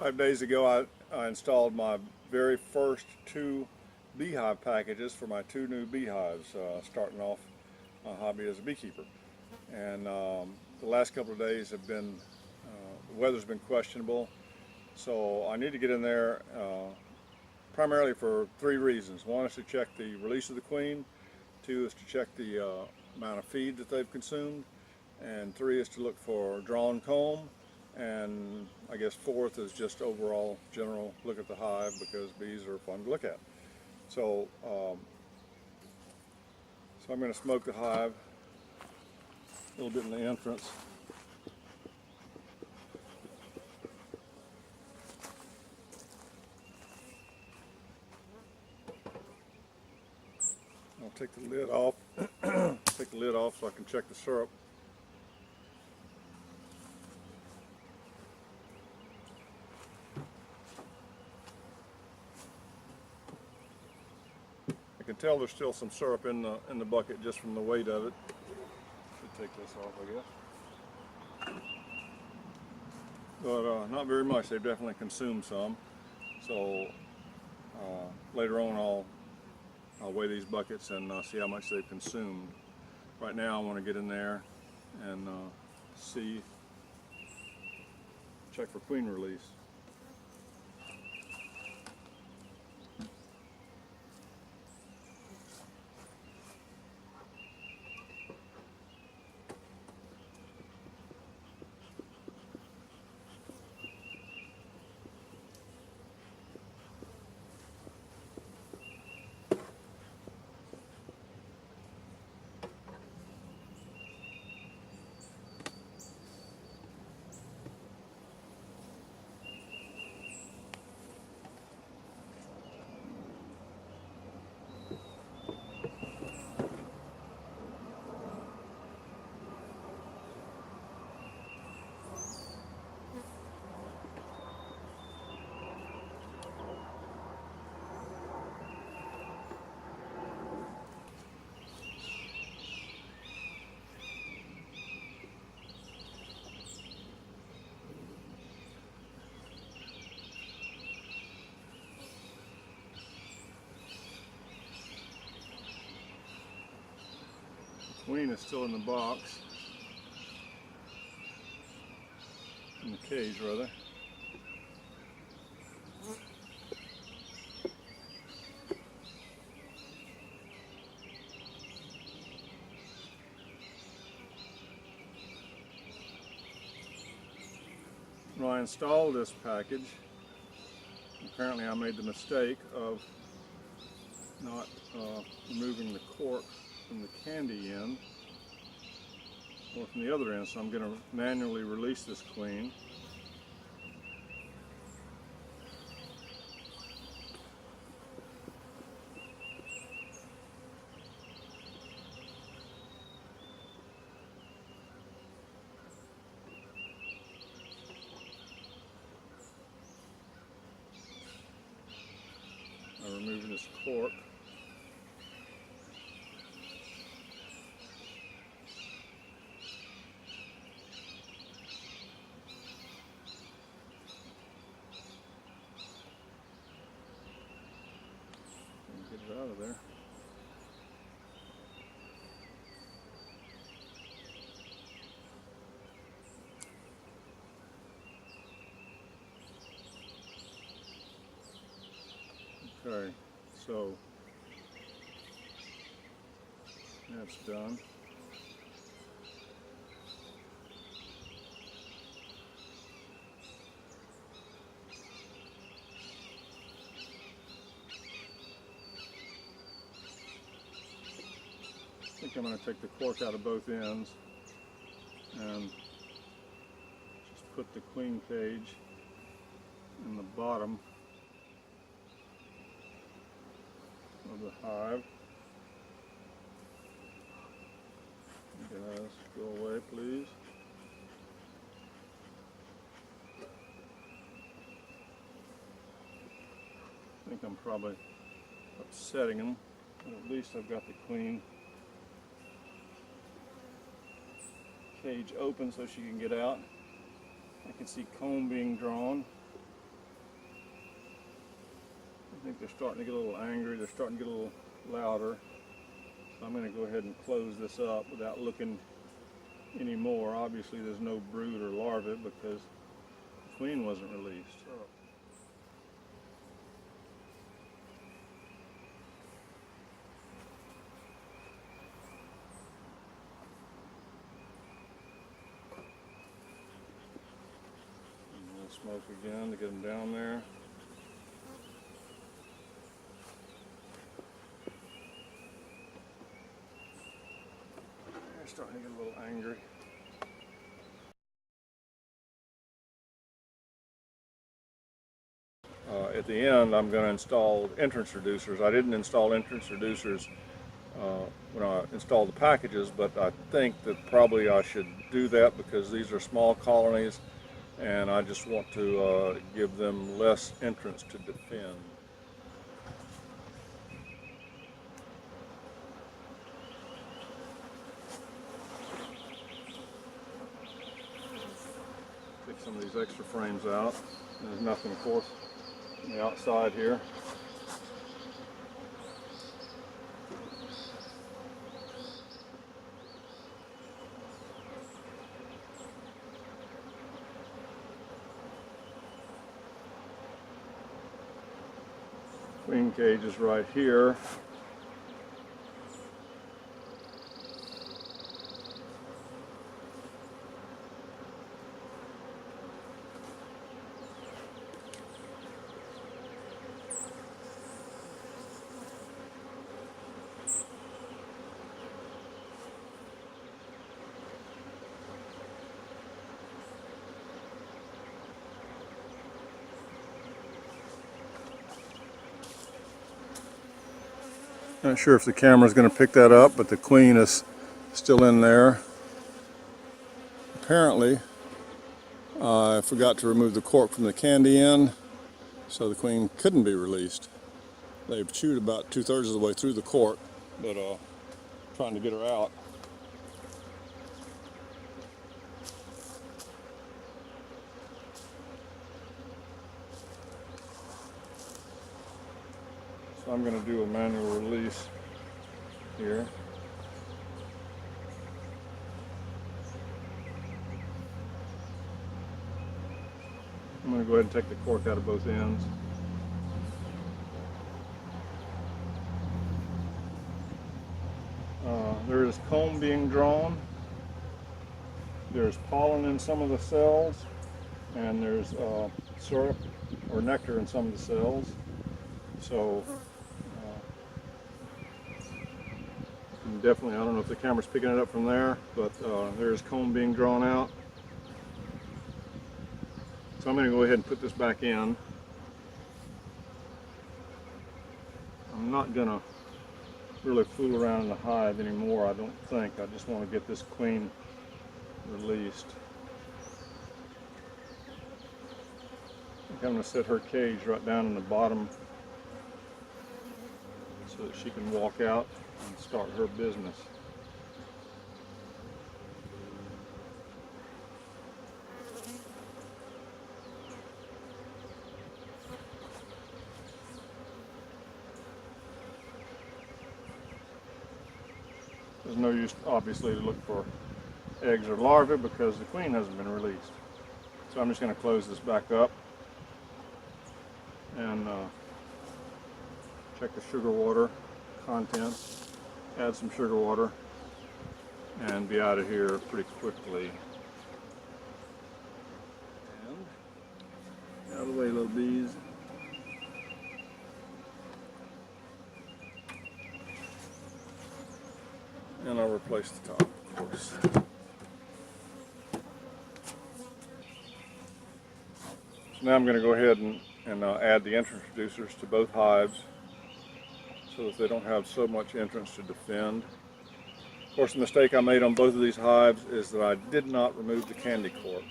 5 days ago, I installed my very first 2 beehive packages for my 2 new beehives, starting off my hobby as a beekeeper. And the last couple of days have been, the weather's been questionable, so I need to get in there primarily for 3 reasons. One is to check the release of the queen, 2 is to check the amount of feed that they've consumed, and 3 is to look for drawn comb, and I guess 4th is just overall general look at the hive, because bees are fun to look at. So, I'm going to smoke the hive a little bit in the entrance. I'll take the lid off. Take the lid off so I can check the syrup. I can tell there's still some syrup in the bucket just from the weight of it. Should take this off, I guess. But not very much. They've definitely consumed some. So later on I'll weigh these buckets and see how much they've consumed. Right now I want to get in there and check for queen release. Queen is still in the box, in the cage rather. When I installed this package, apparently I made the mistake of not removing the cork from the candy end or from the other end, so I'm going to manually release this queen. I'm removing this cork. Get it out of there. Okay, so that's done. I think I'm going to take the cork out of both ends and just put the queen cage in the bottom of the hive. Guys, go away please. I think I'm probably upsetting them, but at least I've got the queen cage open so she can get out. I can see comb being drawn. think they're starting to get a little angry. They're starting to get a little louder. So I'm going to go ahead and close this up without looking anymore. Obviously there's no brood or larvae because the queen wasn't released. Smoke again to get them down there. They're starting to get a little angry. At the end, I'm going to install entrance reducers. I didn't install entrance reducers when I installed the packages, but I think that probably I should do that because these are small colonies and I just want to give them less entrance to defend. Take some of these extra frames out. There's nothing, of course, on the outside here. Queen cage is right here. Not sure if the camera is going to pick that up, but the queen is still in there. Apparently, I forgot to remove the cork from the candy end, so the queen couldn't be released. They've chewed about 2/3 of the way through the cork, but trying to get her out. So I'm going to do a manual release here. I'm going to go ahead and take the cork out of both ends. There is comb being drawn. There's pollen in some of the cells, and there's syrup or nectar in some of the cells. So definitely, I don't know if the camera's picking it up from there, but there's comb being drawn out. So I'm going to go ahead and put this back in. I'm not going to really fool around in the hive anymore, I don't think. I just want to get this queen released. I think I'm going to set her cage right down in the bottom so that she can walk out and start her business. There's no use, obviously, to look for eggs or larvae because the queen hasn't been released. So I'm just going to close this back up and check the sugar water content, add some sugar water, and be out of here pretty quickly. And out of the way, little bees. And I'll replace the top, of course. So now I'm going to go ahead and add the entrance reducers to both hives so that they don't have so much entrance to defend. Of course, the mistake I made on both of these hives is that I did not remove the candy cork.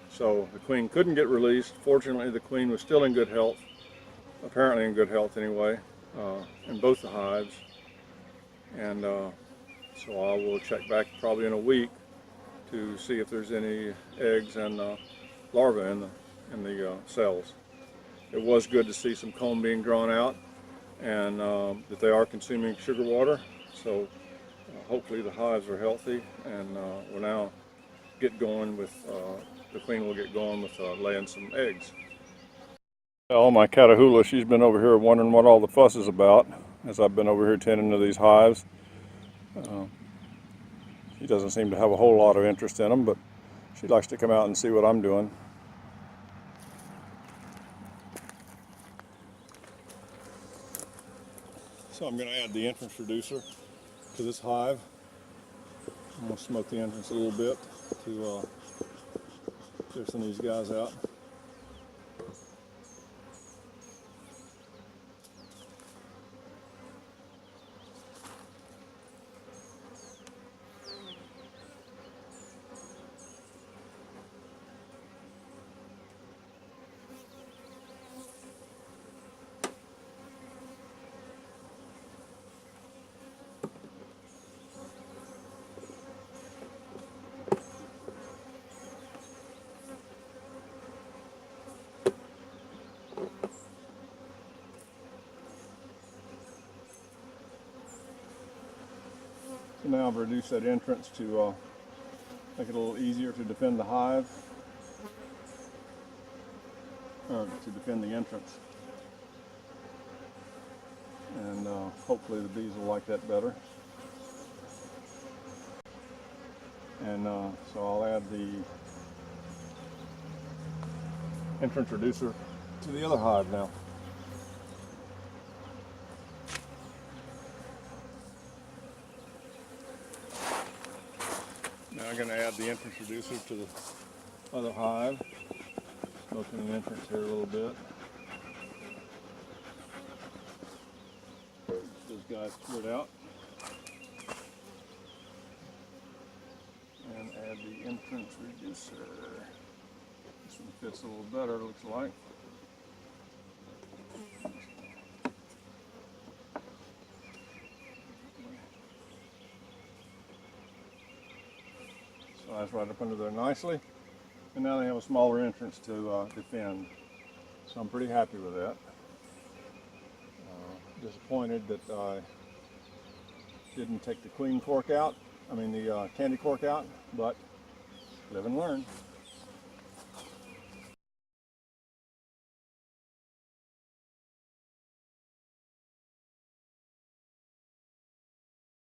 So the queen couldn't get released. Fortunately, the queen was still in good health, apparently in good health anyway, in both the hives. And so I will check back probably in a week to see if there's any eggs and larvae in the cells. it was good to see some comb being drawn out, and that they are consuming sugar water. So hopefully the hives are healthy, and we'll now get going with, the queen will get going with laying some eggs. Well, my Catahoula, she's been over here wondering what all the fuss is about as I've been over here tending to these hives. She doesn't seem to have a whole lot of interest in them, but she likes to come out and see what I'm doing. So I'm going to add the entrance reducer to this hive. I'm going to smoke the entrance a little bit to clear some of these guys out. So now I've reduced that entrance to make it a little easier to defend the hive, or to defend the entrance. And hopefully the bees will like that better. And so I'll add the entrance reducer to the other hive now. Now I'm going to add the entrance reducer to the other hive. Smoking the entrance here a little bit. Those guys split out. And add the entrance reducer. This one fits a little better, looks like. So that's right up under there nicely. And now they have a smaller entrance to defend. So I'm pretty happy with that. Disappointed that I didn't take the queen cork out, the candy cork out, but live and learn.